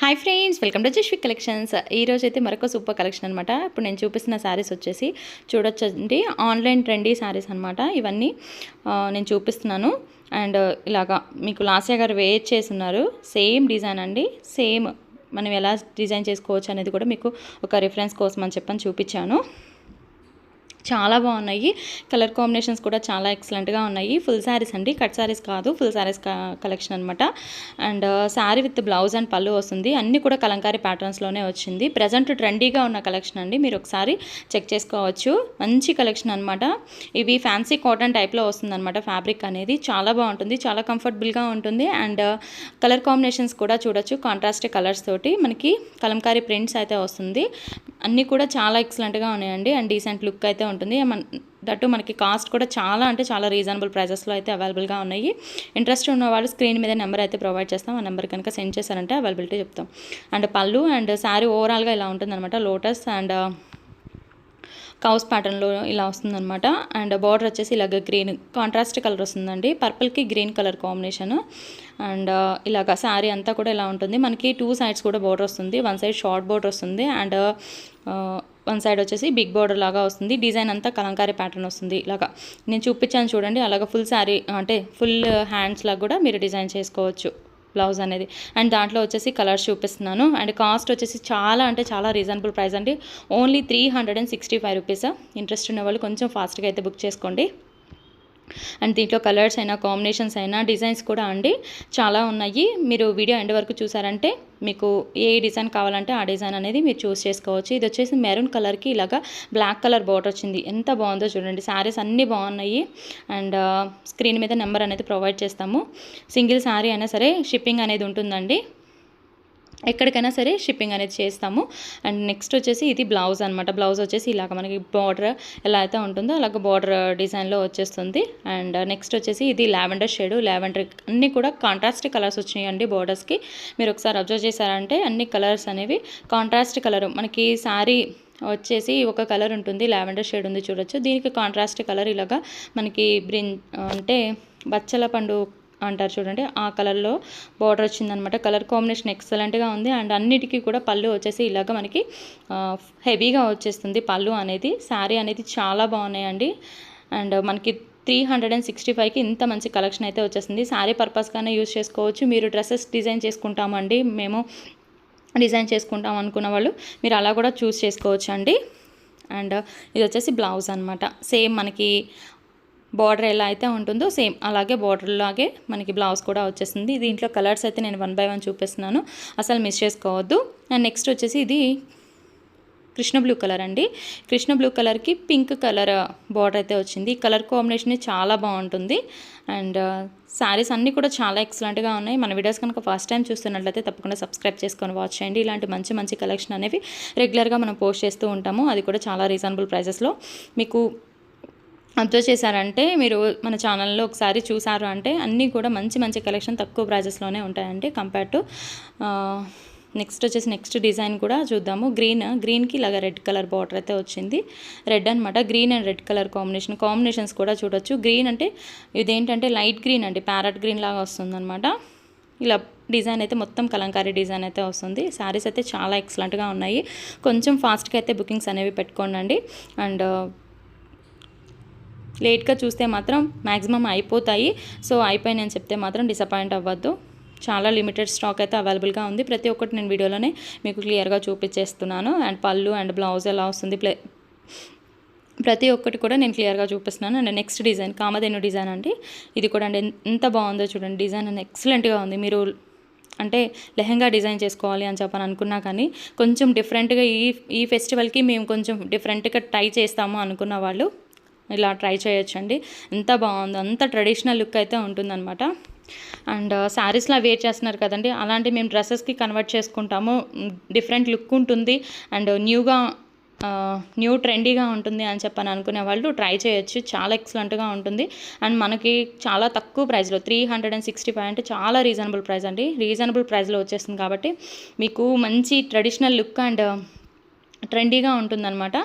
Hi friends, welcome to Jashwik collections. ఈరోజు అయితే మరొక సూపర్ కలెక్షన్ అనమాట. ఇప్పుడు నేను చూపిస్తున్న శారీస్ వచ్చేసి చూడొచ్చండి, ఆన్లైన్ ట్రెండీ శారీస్ అనమాట. ఇవన్నీ నేను చూపిస్తున్నాను. అండ్ ఇలాగా మీకు లాస్యా గారు వేర్ చేస్తున్నారు. సేమ్ డిజైన్ అండి, సేమ్ మనం ఎలా డిజైన్ చేసుకోవచ్చు అనేది కూడా మీకు ఒక రిఫరెన్స్ కోసం అని చెప్పని చూపించాను. చాలా బాగున్నాయి. కలర్ కాంబినేషన్స్ కూడా చాలా ఎక్సలెంట్గా ఉన్నాయి. ఫుల్ శారీస్ అండి, కట్ శారీస్ కాదు, ఫుల్ శారీస్ కలెక్షన్ అనమాట. And sari with blouse and పళ్ళు వస్తుంది. అన్నీ కూడా కలంకారీ ప్యాటర్న్స్లోనే వచ్చింది. ప్రజెంట్ ట్రెండీగా ఉన్న కలెక్షన్ అండి, మీరు ఒకసారి చెక్ చేసుకోవచ్చు. మంచి కలెక్షన్ అనమాట. ఇవి ఫ్యాన్సీ కాటన్ టైప్లో వస్తుంది అనమాట. ఫ్యాబ్రిక్ అనేది చాలా బాగుంటుంది, చాలా కంఫర్టబుల్గా ఉంటుంది. అండ్ కలర్ కాంబినేషన్స్ కూడా చూడొచ్చు, కాంట్రాస్ట్ కలర్స్ తోటి మనకి కలంకారీ ప్రింట్స్ అయితే వస్తుంది. అన్నీ కూడా చాలా ఎక్సలెంట్గా ఉన్నాయండి. అండ్ డీసెంట్ లుక్ అయితే ఉంటుంది. దట్టు మనకి కాస్ట్ కూడా చాలా అంటే చాలా రీజనబుల్ ప్రైజెస్లో అయితే అవైలబుల్గా ఉన్నాయి. ఇంట్రెస్ట్ ఉన్న వాళ్ళు స్క్రీన్ మీద నెంబర్ అయితే ప్రొవైడ్ చేస్తాం. ఆ నెంబర్ కనుక సెండ్ చేశారంటే అవైలబిలిటీ చెప్తాం. అండ్ పళ్ళు అండ్ శారీ ఓవరాల్గా ఇలా ఉంటుందన్నమాట. లోటస్ అండ్ కౌస్ ప్యాటర్న్లో ఇలా వస్తుందన్నమాట. అండ్ బార్డర్ వచ్చేసి ఇలాగ గ్రీన్ కాంట్రాస్ట్ కలర్ వస్తుందండి, పర్పుల్కి గ్రీన్ కలర్ కాంబినేషన్. అండ్ ఇలాగ శారీ అంతా కూడా ఇలా ఉంటుంది. మనకి 2 సైడ్స్ కూడా బార్డర్ వస్తుంది. వన్ సైడ్ షార్ట్ బార్డర్ వస్తుంది అండ్ వన్ సైడ్ వచ్చేసి బిగ్ బార్డర్ లాగా వస్తుంది. డిజైన్ అంతా కలంకారీ ప్యాటర్న్ వస్తుంది. ఇలాగా నేను చూపించాను చూడండి, అలాగ ఫుల్ శారీ అంటే ఫుల్ హ్యాండ్స్ లాగా కూడా మీరు డిజైన్ చేసుకోవచ్చు బ్లౌజ్ అనేది. అండ్ దాంట్లో వచ్చేసి కలర్స్ చూపిస్తున్నాను. అండ్ కాస్ట్ వచ్చేసి చాలా అంటే చాలా రీజనబుల్ ప్రైస్ అండి, ఓన్లీ 365 రూపీస్. ఇంట్రెస్ట్ ఉన్న వాళ్ళు కొంచెం ఫాస్ట్గా అయితే బుక్ చేసుకోండి. అండ్ దీంట్లో కలర్స్ అయినా కాంబినేషన్స్ అయినా డిజైన్స్ కూడా అండి చాలా ఉన్నాయి. మీరు వీడియో ఎండ్ వరకు చూసారంటే మీకు ఏ డిజైన్ కావాలంటే ఆ డిజైన్ అనేది మీరు చూస్ చేసుకోవచ్చు. ఇది వచ్చేసి మెరూన్ కలర్కి ఇలాగా బ్లాక్ కలర్ బార్డర్ వచ్చింది. ఎంత బాగుందో చూడండి. శారీస్ అన్నీ బాగున్నాయి. అండ్ స్క్రీన్ మీద నెంబర్ అనేది ప్రొవైడ్ చేస్తాము. సింగిల్ శారీ అయినా సరే షిప్పింగ్ అనేది ఉంటుందండి, ఎక్కడికైనా సరే షిప్పింగ్ అనేది చేస్తాము. అండ్ నెక్స్ట్ వచ్చేసి ఇది బ్లౌజ్ అనమాట. బ్లౌజ్ వచ్చేసి ఇలాగ మనకి బార్డర్ ఎలా అయితే ఉంటుందో అలాగ బార్డర్ డిజైన్లో వచ్చేస్తుంది. అండ్ నెక్స్ట్ వచ్చేసి ఇది లావెండర్ షేడు, లావెండర్ అన్నీ కూడా కాంట్రాస్ట్ కలర్స్ వచ్చినాయండి బార్డర్స్కి. మీరు ఒకసారి అబ్జర్వ్ చేశారంటే అన్ని కలర్స్ అనేవి కాంట్రాస్ట్ కలర్. మనకి శారీ వచ్చేసి ఒక కలర్ ఉంటుంది, లావెండర్ షేడ్ ఉంది చూడొచ్చు. దీనికి కాంట్రాస్ట్ కలర్ ఇలాగా మనకి అంటే బచ్చల పండు అంటారు చూడండి, ఆ కలర్లో బార్డర్ వచ్చిందనమాట. కలర్ కాంబినేషన్ ఎక్సలెంట్గా ఉంది. అండ్ అన్నిటికీ కూడా పళ్ళు వచ్చేసి ఇలాగ మనకి హెవీగా వచ్చేస్తుంది పళ్ళు అనేది. శారీ అనేది చాలా బాగున్నాయండి. అండ్ మనకి 365కి ఇంత మంచి కలెక్షన్ అయితే వచ్చేసింది. శారీ పర్పస్గానే యూజ్ చేసుకోవచ్చు. మీరు డ్రెస్సెస్ డిజైన్ చేసుకుంటామండి, మేము డిజైన్ చేసుకుంటాం అనుకున్న వాళ్ళు మీరు అలా కూడా చూస్ చేసుకోవచ్చు అండి. అండ్ ఇది వచ్చేసి బ్లౌజ్ అనమాట. సేమ్ మనకి బార్డర్ ఎలా అయితే ఉంటుందో సేమ్ అలాగే బార్డర్ లాగే మనకి బ్లౌజ్ కూడా వచ్చేసింది. దీంట్లో కలర్స్ అయితే నేను 1 బై 1 చూపిస్తున్నాను, అసలు మిస్ చేసుకోవద్దు. అండ్ నెక్స్ట్ వచ్చేసి ఇది కృష్ణ బ్లూ కలర్ అండి. కృష్ణ బ్లూ కలర్కి పింక్ కలర్ బార్డర్ అయితే వచ్చింది. కలర్ కాంబినేషన్ చాలా బాగుంటుంది. అండ్ శారీస్ అన్నీ కూడా చాలా ఎక్సలెంట్గా ఉన్నాయి. మన వీడియోస్ కనుక ఫస్ట్ టైం చూస్తున్నట్లయితే తప్పకుండా సబ్స్క్రైబ్ చేసుకొని వాచ్ చేయండి. ఇలాంటి మంచి మంచి కలెక్షన్ అనేవి రెగ్యులర్గా మనం పోస్ట్ చేస్తూ ఉంటాము, అది కూడా చాలా రీజనబుల్ ప్రైజెస్లో. మీకు అబ్జర్వ్ చేశారంటే మీరు మన ఛానల్లో ఒకసారి చూసారు అంటే అన్నీ కూడా మంచి మంచి కలెక్షన్ తక్కువ ప్రైజెస్లోనే ఉంటాయండి కంపేర్ టు. నెక్స్ట్ వచ్చేసి నెక్స్ట్ డిజైన్ కూడా చూద్దాము. గ్రీన్కి ఇలాగ రెడ్ కలర్ బార్డర్ అయితే వచ్చింది. రెడ్ అనమాట, green and red colour combinations కూడా చూడొచ్చు. గ్రీన్ అంటే ఇదేంటంటే లైట్ గ్రీన్ అండి, ప్యారెట్ గ్రీన్ లాగా వస్తుందన్నమాట. ఇలా డిజైన్ అయితే మొత్తం కలంకారీ డిజైన్ అయితే వస్తుంది. శారీస్ అయితే చాలా ఎక్సలెంట్గా ఉన్నాయి. కొంచెం ఫాస్ట్గా అయితే బుకింగ్స్ అనేవి పెట్టుకోండి. అండ్ లేట్గా చూస్తే మాత్రం మ్యాక్సిమం అయిపోతాయి. సో అయిపోయినాయని చెప్తే మాత్రం డిసప్పాయింట్ అవ్వద్దు. చాలా లిమిటెడ్ స్టాక్ అయితే అవైలబుల్గా ఉంది. ప్రతి ఒక్కటి నేను వీడియోలోనే మీకు క్లియర్గా చూపించేస్తున్నాను. అండ్ పళ్ళు అండ్ బ్లౌజ్ ఎలా వస్తుంది ప్రతి ఒక్కటి కూడా నేను క్లియర్గా చూపిస్తున్నాను. And next design Kamadhenu design అండి. ఇది కూడా అండి ఎంత బాగుందో చూడండి. డిజైన్ అనేది ఎక్సలెంట్గా ఉంది. మీరు అంటే లెహంగా డిజైన్ చేసుకోవాలి అని చెప్పని అనుకున్నా కానీ కొంచెం డిఫరెంట్గా ఈ ఫెస్టివల్కి మేము కొంచెం డిఫరెంట్గా ట్రై చేస్తాము అనుకున్న వాళ్ళు ఇలా ట్రై చేయొచ్చండి. ఎంత బాగుందో, అంత ట్రెడిషనల్ లుక్ అయితే ఉంటుందన్నమాట. అండ్ శారీస్లా వేర్ చేస్తున్నారు కదండి, అలాంటి మేము డ్రెస్సెస్కి కన్వర్ట్ చేసుకుంటాము. డిఫరెంట్ లుక్ ఉంటుంది అండ్ న్యూ ట్రెండీగా ఉంటుంది అని చెప్పని అనుకునే వాళ్ళు ట్రై చేయొచ్చు. చాలా ఎక్సలెంట్గా ఉంటుంది. అండ్ మనకి చాలా తక్కువ ప్రైస్లో 365 అంటే చాలా రీజనబుల్ ప్రైస్ అండి. రీజనబుల్ ప్రైస్లో వచ్చేస్తుంది కాబట్టి మీకు మంచి ట్రెడిషనల్ లుక్ అండ్ ట్రెండీగా ఉంటుందన్నమాట.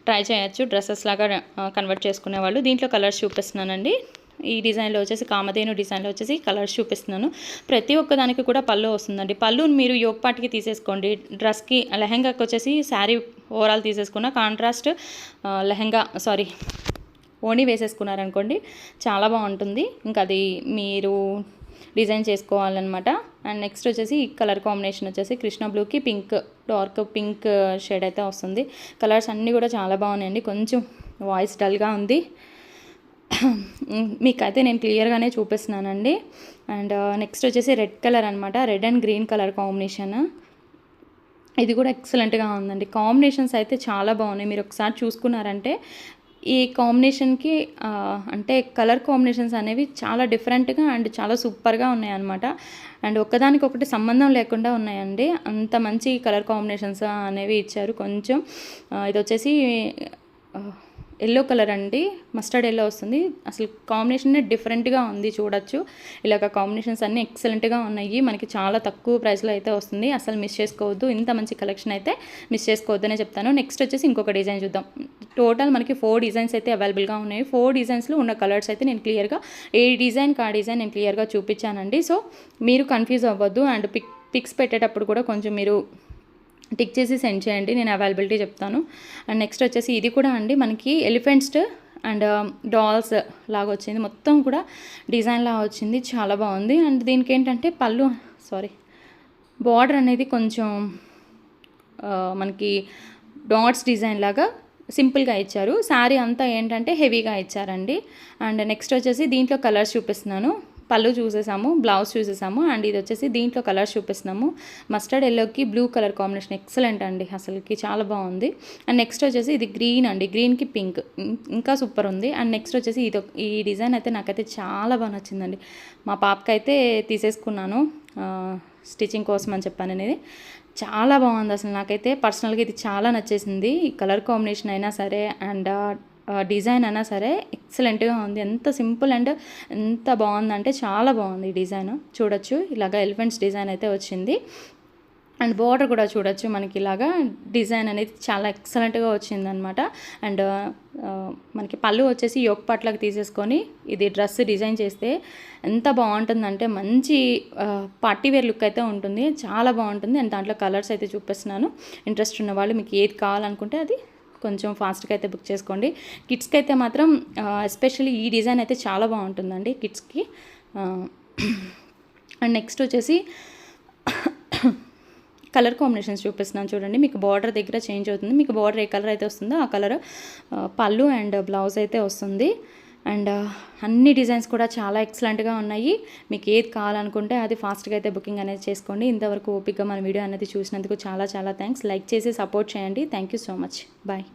ట్రై చేయొచ్చు డ్రెస్సెస్ లాగా కన్వర్ట్ చేసుకునే వాళ్ళు. దీంట్లో కలర్స్ చూపిస్తున్నానండి. ఈ డిజైన్లో వచ్చేసి కామధేను డిజైన్లో వచ్చేసి కలర్స్ చూపిస్తున్నాను. ప్రతి ఒక్కదానికి కూడా పళ్ళు వస్తుందండి. పళ్ళుని మీరు యోగ్ పార్ట్కి తీసేసుకోండి, డ్రెస్కి లెహెంగాకి వచ్చేసి శారీ ఓవరాల్ తీసేసుకున్న కాంట్రాస్ట్ ఓణి వేసేసుకున్నారనుకోండి చాలా బాగుంటుంది. ఇంకా అది మీరు డిజైన్ చేసుకోవాలన్నమాట. అండ్ నెక్స్ట్ వచ్చేసి ఈ కలర్ కాంబినేషన్ వచ్చేసి కృష్ణ బ్లూకి పింక్, డార్క్ పింక్ షేడ్ అయితే వస్తుంది. కలర్స్ అన్నీ కూడా చాలా బాగున్నాయండి. కొంచెం వాయిస్ డల్గా ఉంది, మీకైతే నేను క్లియర్గానే చూపిస్తున్నానండి. అండ్ నెక్స్ట్ వచ్చేసి రెడ్ కలర్ అనమాట, red and green colour combination. ఇది కూడా ఎక్సలెంట్గా ఉందండి. కాంబినేషన్స్ అయితే చాలా బాగున్నాయి. మీరు ఒకసారి చూసుకున్నారంటే ఈ కాంబినేషన్కి అంటే కలర్ కాంబినేషన్స్ అనేవి చాలా డిఫరెంట్గా అండ్ చాలా సూపర్గా ఉన్నాయన్నమాట. అండ్ ఒకదానికొకటి సంబంధం లేకుండా ఉన్నాయండి. అంత మంచి కలర్ కాంబినేషన్స్ అనేవి ఇచ్చారు. కొంచెం ఇది వచ్చేసి ఎల్లో కలర్ అండి, మస్టర్డ్ ఎల్లో వస్తుంది. అసలు కాంబినేషన్ డిఫరెంట్గా ఉంది, చూడొచ్చు. ఇలాగ కాంబినేషన్స్ అన్నీ ఎక్సలెంట్గా ఉన్నాయి. మనకి చాలా తక్కువ ప్రైస్లో అయితే వస్తుంది. అసలు మిస్ చేసుకోవద్దు, ఇంత మంచి కలెక్షన్ అయితే మిస్ చేసుకోవద్దనే చెప్తాను. నెక్స్ట్ వచ్చేసి ఇంకొక డిజైన్ చూద్దాం. టోటల్ మనకి 4 డిజైన్స్ అయితే అవైలబుల్గా ఉన్నాయి. 4 డిజైన్స్లో ఉన్న కలర్స్ అయితే నేను క్లియర్గా ఏ డిజైన్కి ఆ డిజైన్ నేను క్లియర్గా చూపించానండి. సో మీరు కన్ఫ్యూజ్ అవ్వద్దు. అండ్ పిక్స్ పెట్టేటప్పుడు కూడా కొంచెం మీరు టిక్ చేసి సెండ్ చేయండి, నేను అవైలబిలిటీ చెప్తాను. అండ్ నెక్స్ట్ వచ్చేసి ఇది కూడా అండి మనకి ఎలిఫెంట్స్ అండ్ డాల్స్ లాగా వచ్చింది, మొత్తం కూడా డిజైన్ లాగా వచ్చింది, చాలా బాగుంది. అండ్ దీనికి ఏంటంటే బార్డర్ అనేది కొంచెం మనకి డాట్స్ డిజైన్ లాగా సింపుల్గా ఇచ్చారు. శారీ అంతా ఏంటంటే హెవీగా ఇచ్చారండి. అండ్ నెక్స్ట్ వచ్చేసి దీంట్లో కలర్స్ చూపిస్తున్నాను. పళ్ళు చూసేసాము, బ్లౌజ్ చూసేసాము. అండ్ ఇది వచ్చేసి దీంట్లో కలర్స్ చూపిస్తున్నాము. మస్టర్డ్ ఎల్లోకి బ్లూ కలర్ కాంబినేషన్ ఎక్సలెంట్ అండి, అసలుకి చాలా బాగుంది. అండ్ నెక్స్ట్ వచ్చేసి ఇది గ్రీన్ అండి, గ్రీన్కి పింక్ ఇంకా సూపర్ ఉంది. అండ్ నెక్స్ట్ వచ్చేసి ఈ డిజైన్ అయితే నాకైతే చాలా బాగా నచ్చిందండి. మా పాపకి అయితే తీసేసుకున్నాను స్టిచ్చింగ్ కోసం అని చెప్పాను అనేది. చాలా బాగుంది అసలు, నాకైతే పర్సనల్గా ఇది చాలా నచ్చేసింది. ఈ కలర్ కాంబినేషన్ అయినా సరే అండ్ డిజైన్ అయినా సరే ఎక్సలెంట్గా ఉంది. ఎంత సింపుల్ అండ్ ఎంత బాగుందంటే చాలా బాగుంది ఈ డిజైన్. చూడొచ్చు ఇలాగా ఎలిఫెంట్స్ డిజైన్ అయితే వచ్చింది. అండ్ బార్డర్ కూడా చూడొచ్చు మనకి ఇలాగా డిజైన్ అనేది చాలా ఎక్సలెంట్గా వచ్చిందనమాట. అండ్ మనకి పళ్ళు వచ్చేసి యోగ్ పార్ట్లకు తీసేసుకొని ఇది డ్రెస్ డిజైన్ చేస్తే ఎంత బాగుంటుందంటే మంచి పార్టీ వేర్ లుక్ అయితే ఉంటుంది, చాలా బాగుంటుంది. అండ్ దాంట్లో కలర్స్ అయితే చూపిస్తున్నాను. ఇంట్రెస్ట్ ఉన్న వాళ్ళు మీకు ఏది కావాలనుకుంటే అది కొంచెం ఫాస్ట్గా అయితే బుక్ చేసుకోండి. కిడ్స్కి అయితే మాత్రం ఎస్పెషల్లీ ఈ డిజైన్ అయితే చాలా బాగుంటుందండి కిడ్స్కి. అండ్ నెక్స్ట్ వచ్చేసి కలర్ కాంబినేషన్స్ చూపిస్తున్నాను చూడండి. మీకు బార్డర్ దగ్గర చేంజ్ అవుతుంది, మీకు బార్డర్ ఏ కలర్ అయితే వస్తుందో ఆ కలర్ పళ్ళు అండ్ బ్లౌజ్ అయితే వస్తుంది. అండ్ అన్ని డిజైన్స్ కూడా చాలా ఎక్సలెంట్గా ఉన్నాయి. మీకు ఏది కావాలనుకుంటే అది ఫాస్ట్గా అయితే బుకింగ్ అనేది చేసుకోండి. ఇంతవరకు ఓపికగా మన వీడియో అనేది చూసినందుకు చాలా చాలా థ్యాంక్స్. లైక్ చేసి సపోర్ట్ చేయండి. Thank you so much. Bye.